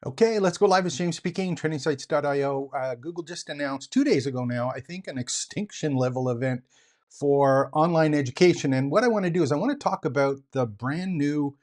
Okay, let's go live. It's James speaking, trainingsites.io. Google just announced 2 days ago now, I think, an extinction level event for online education. And what I want to do is I want to talk about the brand new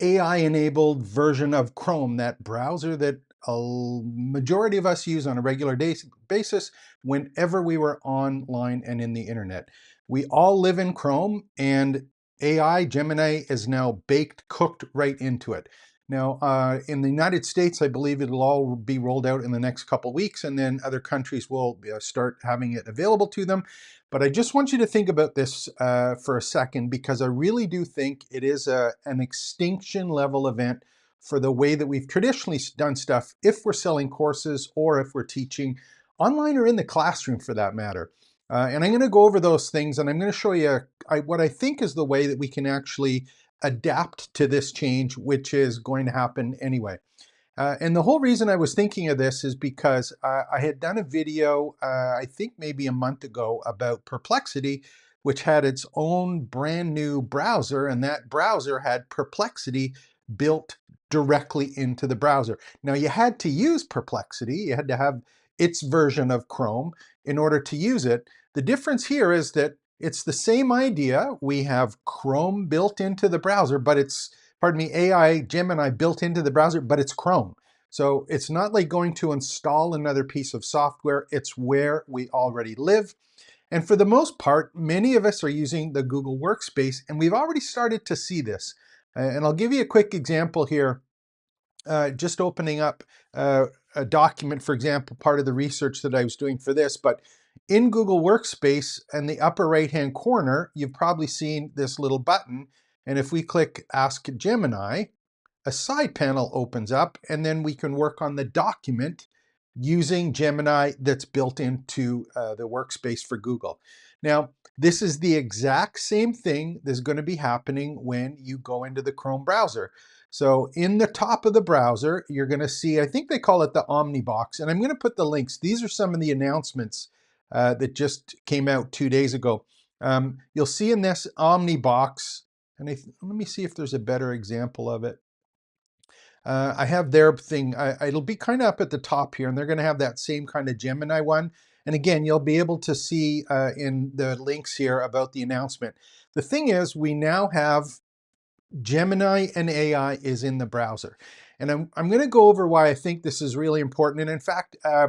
AI-enabled version of Chrome, that browser that a majority of us use on a regular basis whenever we were online and in the internet. We all live in Chrome, and AI, Gemini, is now baked, cooked right into it. Now, in the United States, I believe it'll all be rolled out in the next couple weeks, and then other countries will start having it available to them. But I just want you to think about this for a second, because I really do think it is an extinction level event for the way that we've traditionally done stuff if we're selling courses or if we're teaching online or in the classroom for that matter. And I'm going to go over those things, and I'm going to show you what I think is the way that we can actually adapt to this change, which is going to happen anyway. And the whole reason I was thinking of this is because I had done a video, I think maybe a month ago, about Perplexity, which had its own brand new browser, and that browser had Perplexity built directly into the browser. Now, you had to use Perplexity, you had to have its version of Chrome in order to use it. The difference here is that it's the same idea. We have Chrome built into the browser, but it's, pardon me, AI Gemini built into the browser, but it's Chrome. So it's not like going to install another piece of software. It's where we already live. And for the most part, many of us are using the Google Workspace, and we've already started to see this. And I'll give you a quick example here. Just opening up a document, for example, part of the research that I was doing for this, but in Google Workspace in the upper right-hand corner, you've probably seen this little button. And if we click Ask Gemini, a side panel opens up, and then we can work on the document using Gemini that's built into the workspace for Google. Now, this is the exact same thing that's going to be happening when you go into the Chrome browser. So in the top of the browser, you're going to see, I think they call it the Omni box, and I'm going to put the links. These are some of the announcements that just came out 2 days ago. You'll see in this Omni box, and let me see if there's a better example of it. I have their thing. It'll be kind of up at the top here, and they're going to have that same kind of Gemini one. And again, you'll be able to see in the links here about the announcement. The thing is, we now have Gemini and AI is in the browser. And I'm going to go over why I think this is really important. And in fact, I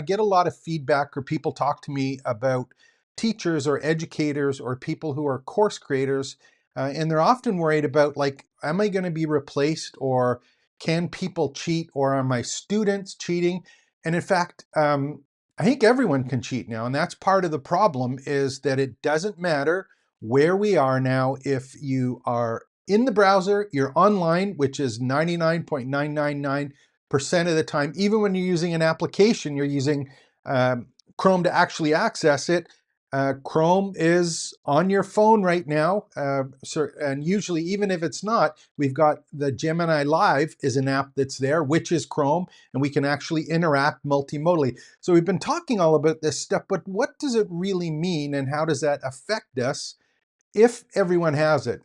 get a lot of feedback, or people talk to me about teachers or educators or people who are course creators, and they're often worried about, like, am I going to be replaced, or can people cheat, or are my students cheating? And in fact, I think everyone can cheat now. And that's part of the problem, is that it doesn't matter where we are now. If you are in the browser, you're online, which is 99.999% of the time. Even when you're using an application, you're using Chrome to actually access it. Chrome is on your phone right now. And usually, even if it's not, we've got the Gemini Live is an app that's there, which is Chrome, and we can actually interact multimodally. So we've been talking all about this stuff, but what does it really mean, and how does that affect us if everyone has it?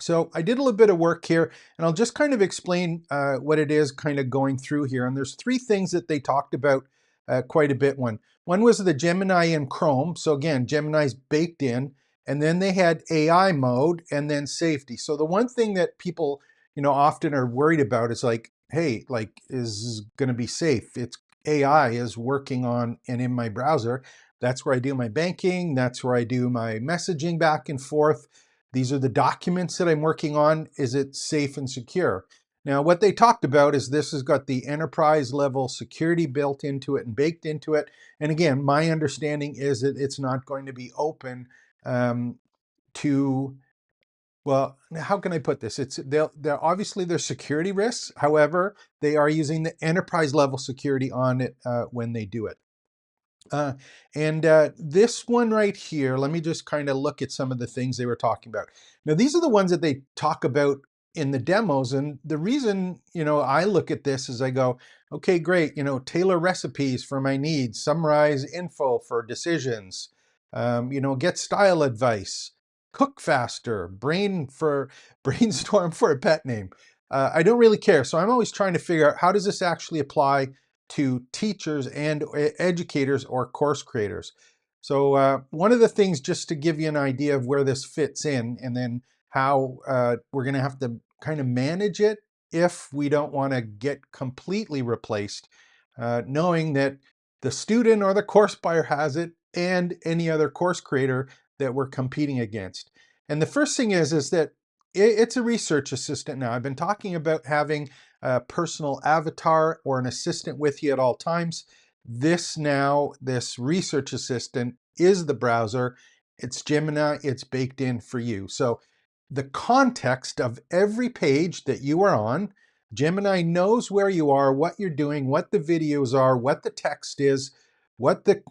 So I did a little bit of work here, and I'll just kind of explain what it is kind of going through here. And there's three things that they talked about quite a bit. One was the Gemini in Chrome. So again, Gemini's baked in, and then they had AI mode, and then safety. So the one thing that people, often are worried about is like, hey, like, is going to be safe? It's AI is working on and in my browser. That's where I do my banking. That's where I do my messaging back and forth. These are the documents that I'm working on. Is it safe and secure? Now, what they talked about is this has got the enterprise level security built into it and baked into it. And again, my understanding is that it's not going to be open to, well, how can I put this? They're obviously there's security risks. However, they are using the enterprise level security on it when they do it. And this one right here, let me just kind of look at some of the things they were talking about. Now, these are the ones that they talk about in the demos. And the reason, I look at this is I go, okay, great, tailor recipes for my needs, summarize info for decisions, get style advice, cook faster, brainstorm for a pet name. I don't really care. So I'm always trying to figure out, how does this actually apply to teachers and educators or course creators? So one of the things, just to give you an idea of where this fits in, and then how we're going to have to kind of manage it if we don't want to get completely replaced, knowing that the student or the course buyer has it, and any other course creator that we're competing against. And the first thing is that it's a research assistant now. I've been talking about having a personal avatar or an assistant with you at all times. This research assistant is the browser. It's Gemini, it's baked in for you. So the context of every page that you are on, Gemini knows where you are, what you're doing, what the videos are, what the text is, what the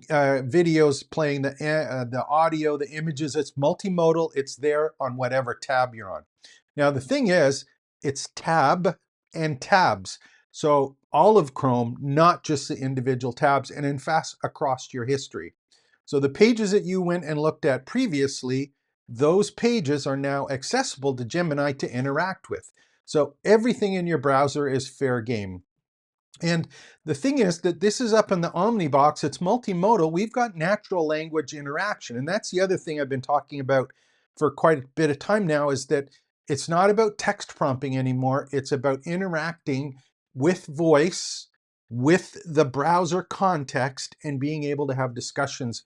video's playing, the audio, the images. It's multimodal. It's there on whatever tab you're on. Now, the thing is, it's tab and tabs. So all of Chrome, not just the individual tabs, and in fact, across your history. So the pages that you went and looked at previously, those pages are now accessible to Gemini to interact with. So everything in your browser is fair game. And the thing is that this is up in the Omnibox, it's multimodal, we've got natural language interaction. And that's the other thing I've been talking about for quite a bit of time now, is that it's not about text prompting anymore, it's about interacting with voice, with the browser context, and being able to have discussions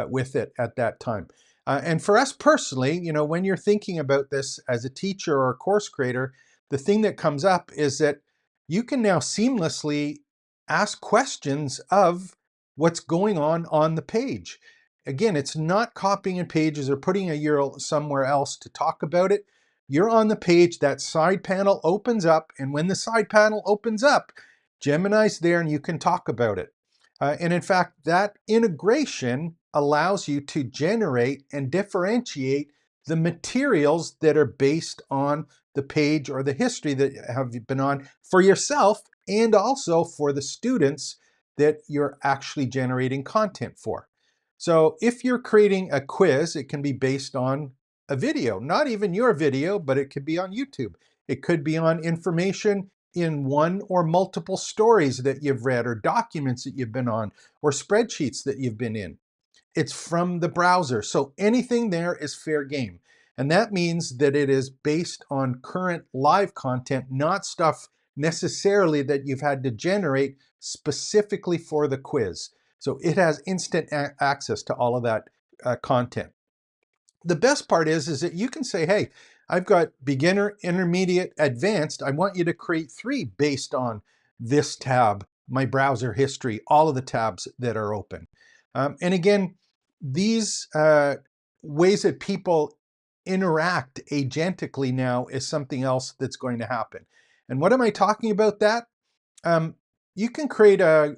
with it at that time. And for us personally, when you're thinking about this as a teacher or a course creator, the thing that comes up is that you can now seamlessly ask questions of what's going on the page. Again, it's not copying and pages or putting a URL somewhere else to talk about it. You're on the page, that side panel opens up, and when the side panel opens up, Gemini's there and you can talk about it. And in fact, that integration allows you to generate and differentiate the materials that are based on the page or the history that have been on for yourself, and also for the students that you're actually generating content for. So if you're creating a quiz, it can be based on a video, not even your video, but it could be on YouTube. It could be on information in one or multiple stories that you've read, or documents that you've been on, or spreadsheets that you've been in. It's from the browser. So anything there is fair game. And that means that it is based on current live content, not stuff necessarily that you've had to generate specifically for the quiz. So it has instant access to all of that content. The best part is that you can say, hey, I've got beginner, intermediate, advanced. I want you to create 3 based on this tab, my browser history, all of the tabs that are open. And again, these ways that people interact agentically now is something else that's going to happen. And what am I talking about that? You can create a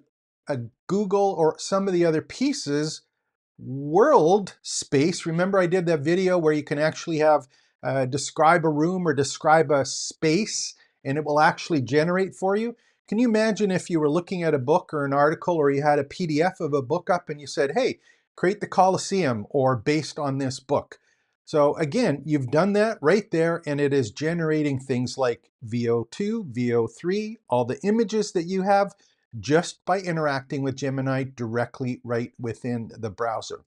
Google or some of the other pieces world space. Remember I did that video where you can actually have describe a room or describe a space, and it will actually generate for you. Can you imagine if you were looking at a book or an article, or you had a PDF of a book up and you said, hey, create the Colosseum or based on this book? So again, you've done that right there, and it is generating things like VO2, VO3, all the images that you have, just by interacting with Gemini directly right within the browser.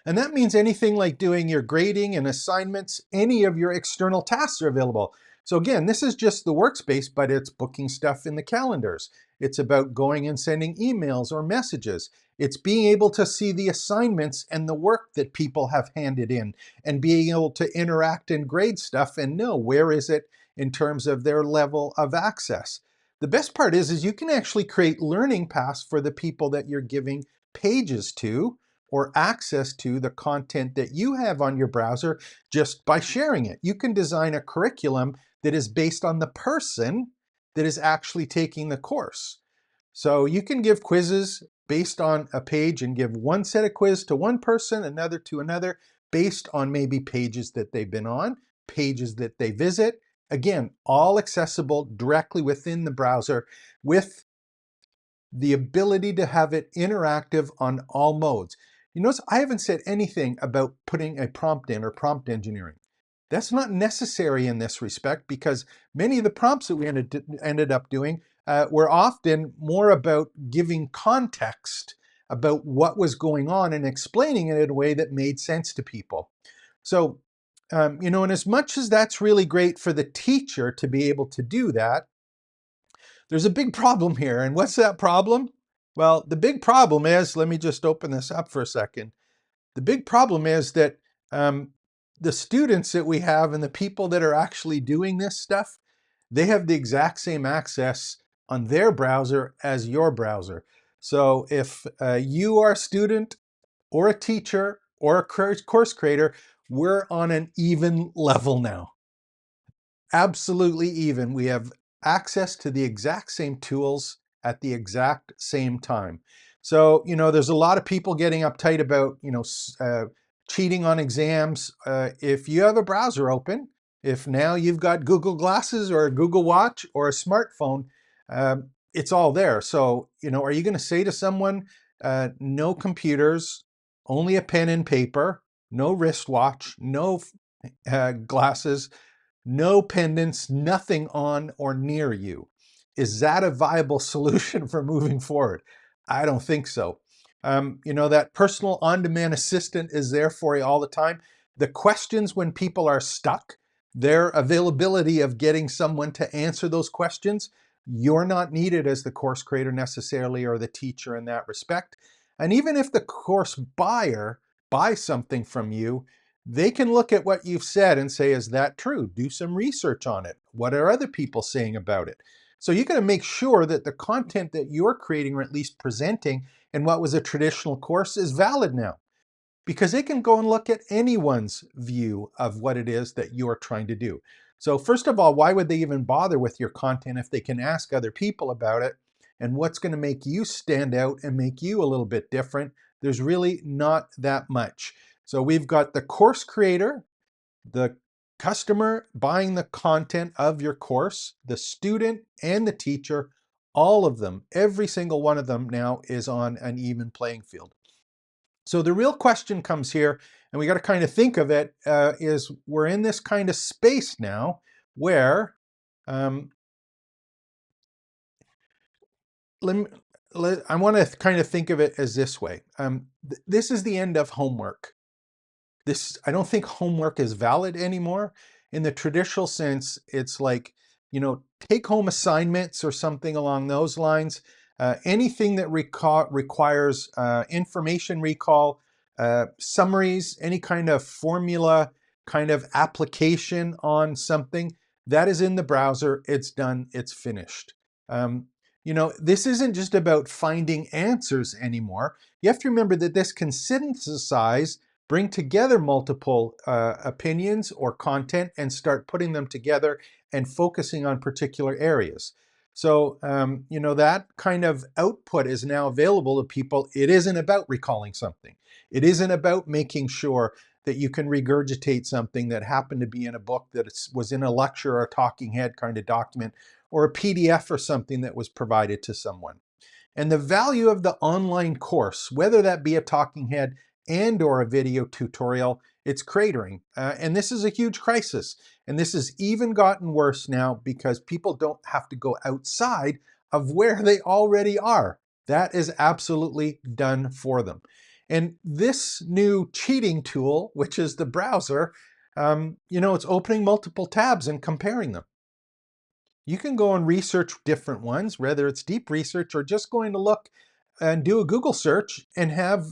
And that means anything like doing your grading and assignments, any of your external tasks are available. So again, this is just the workspace, but it's booking stuff in the calendars. It's about going and sending emails or messages. It's being able to see the assignments and the work that people have handed in, and being able to interact and grade stuff and know where is it in terms of their level of access. The best part is you can actually create learning paths for the people that you're giving pages to, or access to the content that you have on your browser, just by sharing it. You can design a curriculum that is based on the person that is actually taking the course. So you can give quizzes based on a page, and give one set of quiz to one person, another to another, based on maybe pages that they've been on, pages that they visit. Again, all accessible directly within the browser, with the ability to have it interactive on all modes. You notice I haven't said anything about putting a prompt in or prompt engineering. That's not necessary in this respect because many of the prompts that we ended up doing were often more about giving context about what was going on and explaining it in a way that made sense to people. So, and as much as that's really great for the teacher to be able to do that, there's a big problem here. And what's that problem? Well, the big problem is, let me just open this up for a second. The big problem is that um, the students that we have and the people that are actually doing this stuff, they have the exact same access on their browser as your browser. So if you are a student or a teacher or a course creator, we're on an even level now. Absolutely even. We have access to the exact same tools at the exact same time. So, there's a lot of people getting uptight about, cheating on exams. If you have a browser open, if now you've got Google Glasses or a Google Watch or a smartphone, it's all there. So, are you going to say to someone, no computers, only a pen and paper, no wristwatch, no glasses, no pendants, nothing on or near you? Is that a viable solution for moving forward? I don't think so. That personal on-demand assistant is there for you all the time. The questions when people are stuck, their availability of getting someone to answer those questions, you're not needed as the course creator necessarily or the teacher in that respect. And even if the course buyer buys something from you, they can look at what you've said and say, is that true? Do some research on it. What are other people saying about it? So you got to make sure that the content that you're creating, or at least presenting in what was a traditional course, is valid now. Because they can go and look at anyone's view of what it is that you're trying to do. So first of all, why would they even bother with your content if they can ask other people about it? And what's going to make you stand out and make you a little bit different? There's really not that much. So we've got the course creator, the customer buying the content of your course, the student and the teacher, all of them, every single one of them now is on an even playing field. So the real question comes here, and we got to kind of think of it, is we're in this kind of space now where um, I want to kind of think of it as this way. This is the end of homework. I don't think homework is valid anymore. In the traditional sense, it's like, take home assignments or something along those lines. Anything that requires information recall, summaries, any kind of formula, kind of application on something, that is in the browser. It's done, it's finished. This isn't just about finding answers anymore. You have to remember that this can synthesize, bring together multiple opinions or content and start putting them together and focusing on particular areas. So, that kind of output is now available to people. It isn't about recalling something. It isn't about making sure that you can regurgitate something that happened to be in a book that was in a lecture or a talking head kind of document, or a PDF or something that was provided to someone. And the value of the online course, whether that be a talking head and or a video tutorial, it's cratering. And this is a huge crisis. And this has even gotten worse now because people don't have to go outside of where they already are. That is absolutely done for them. And this new cheating tool, which is the browser, it's opening multiple tabs and comparing them. You can go and research different ones, whether it's deep research or just going to look and do a Google search and have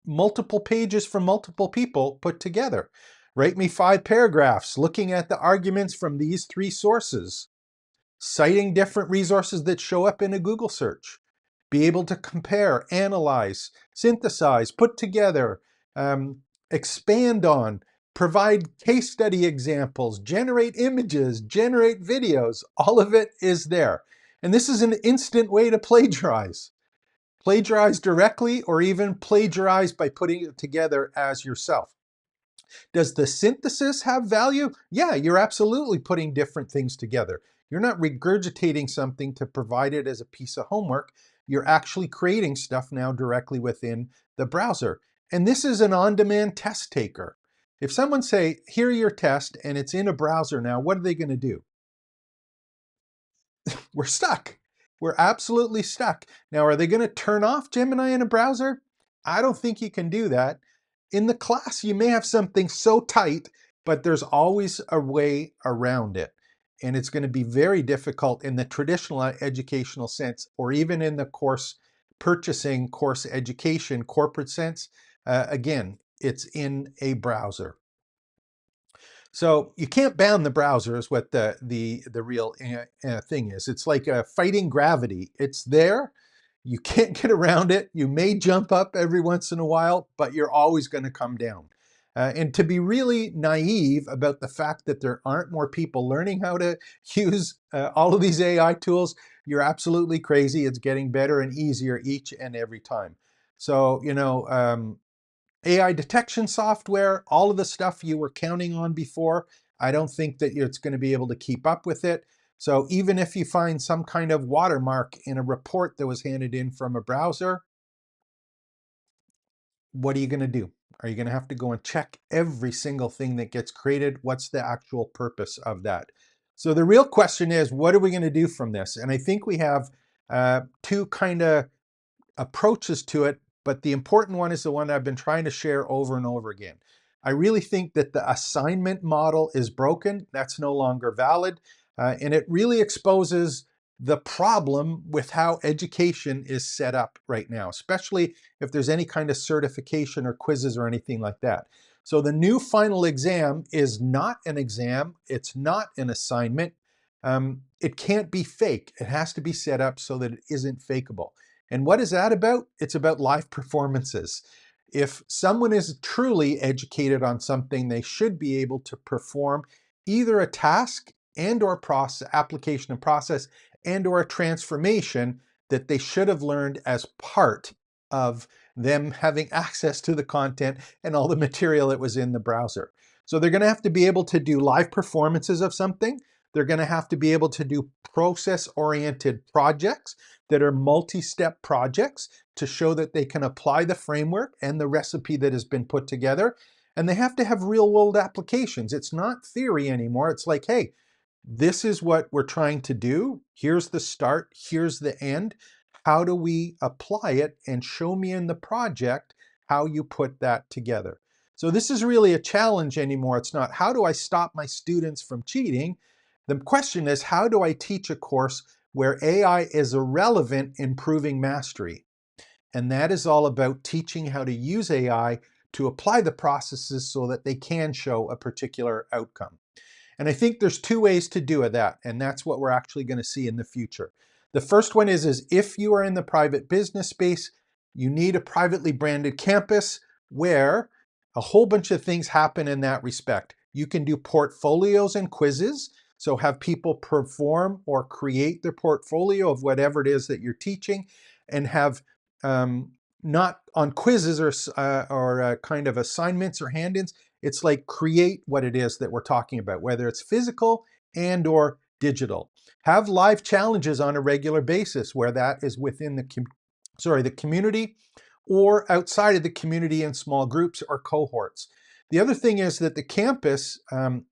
multiple pages from multiple people put together. Write me 5 paragraphs looking at the arguments from these 3 sources, citing different resources that show up in a Google search. Be able to compare, analyze, synthesize, put together, expand on, provide case study examples, generate images, generate videos. All of it is there. And this is an instant way to plagiarize. Plagiarize directly or even plagiarize by putting it together as yourself. Does the synthesis have value? Yeah, you're absolutely putting different things together. You're not regurgitating something to provide it as a piece of homework. You're actually creating stuff now directly within the browser. And this is an on-demand test taker. If someone say, here are your test, and it's in a browser now, what are they going to do? We're stuck. We're absolutely stuck. Now, are they going to turn off Gemini in a browser? I don't think you can do that. In the class, you may have something so tight, but there's always a way around it. And it's going to be very difficult in the traditional educational sense, or even in the course purchasing, course education, corporate sense. Again, it's in a browser. So you can't ban the browser is what the real thing is. It's like fighting gravity. It's there. You can't get around it. You may jump up every once in a while, but you're always going to come down. And to be really naive about the fact that there aren't more people learning how to use all of these AI tools, you're absolutely crazy. It's getting better and easier each and every time. So, AI detection software, all of the stuff you were counting on before, I don't think that it's going to be able to keep up with it. So even if you find some kind of watermark in a report that was handed in from a browser, what are you going to do? Are you going to have to go and check every single thing that gets created? What's the actual purpose of that? So the real question is, what are we going to do from this? And I think we have two kind of approaches to it, but the important one is the one I've been trying to share over and over again. I really think that the assignment model is broken. That's no longer valid. And it really exposes the problem with how education is set up right now, especially if there's any kind of certification or quizzes or anything like that. So the new final exam is not an exam. It's not an assignment. It can't be fake. It has to be set up so that it isn't fakeable. And what is that about? It's about live performances. If someone is truly educated on something, they should be able to perform either a task and or process, application and process, and or a transformation that they should have learned as part of them having access to the content and all the material that was in the browser. So they're going to have to be able to do live performances of something. They're going to have to be able to do process-oriented projects that are multi-step projects to show that they can apply the framework and the recipe that has been put together. And they have to have real-world applications. It's not theory anymore. It's like, hey, this is what we're trying to do. Here's the start. Here's the end. How do we apply it? And show me in the project how you put that together. So this is really a challenge anymore. It's not, how do I stop my students from cheating? The question is, how do I teach a course where AI is irrelevant in proving mastery? And that is all about teaching how to use AI to apply the processes so that they can show a particular outcome. And I think there's two ways to do that, and that's what we're actually going to see in the future. The first one is if you are in the private business space, you need a privately branded campus where a whole bunch of things happen in that respect. You can do portfolios and quizzes, so have people perform or create their portfolio of whatever it is that you're teaching, and have not on quizzes or kind of assignments or hand-ins. It's like create what it is that we're talking about, whether it's physical and or digital. Have live challenges on a regular basis where that is within the community or outside of the community in small groups or cohorts. The other thing is that the campus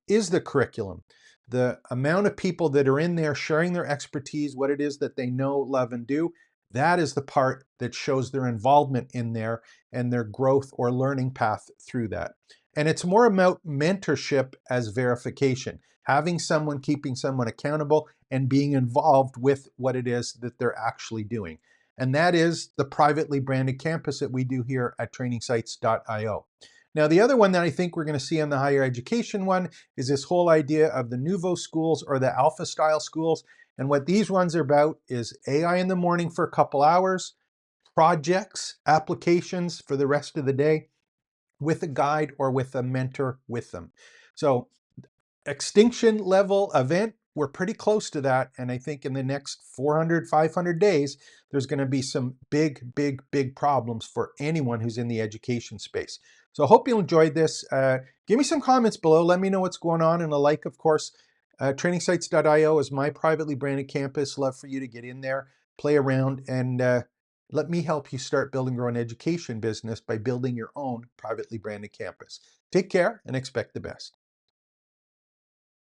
is the curriculum. The amount of people that are in there sharing their expertise, what it is that they know, love, and do, that is the part that shows their involvement in there and their growth or learning path through that. And it's more about mentorship as verification, having someone keeping someone accountable and being involved with what it is that they're actually doing. And that is the privately branded campus that we do here at trainingsites.io. Now, the other one that I think we're going to see on the higher education one is this whole idea of the nouveau schools or the alpha style schools. And what these ones are about is AI in the morning for a couple hours, projects, applications for the rest of the day, with a guide or with a mentor with them. So extinction level event, we're pretty close to that. And I think in the next 400, 500 days, there's going to be some big problems for anyone who's in the education space. So I hope you enjoyed this. Give me some comments below. Let me know what's going on. And a like, of course, trainingsites.io is my privately branded campus. Love for you to get in there, play around, and Let me help you start building your own education business by building your own privately branded campus. Take care and expect the best.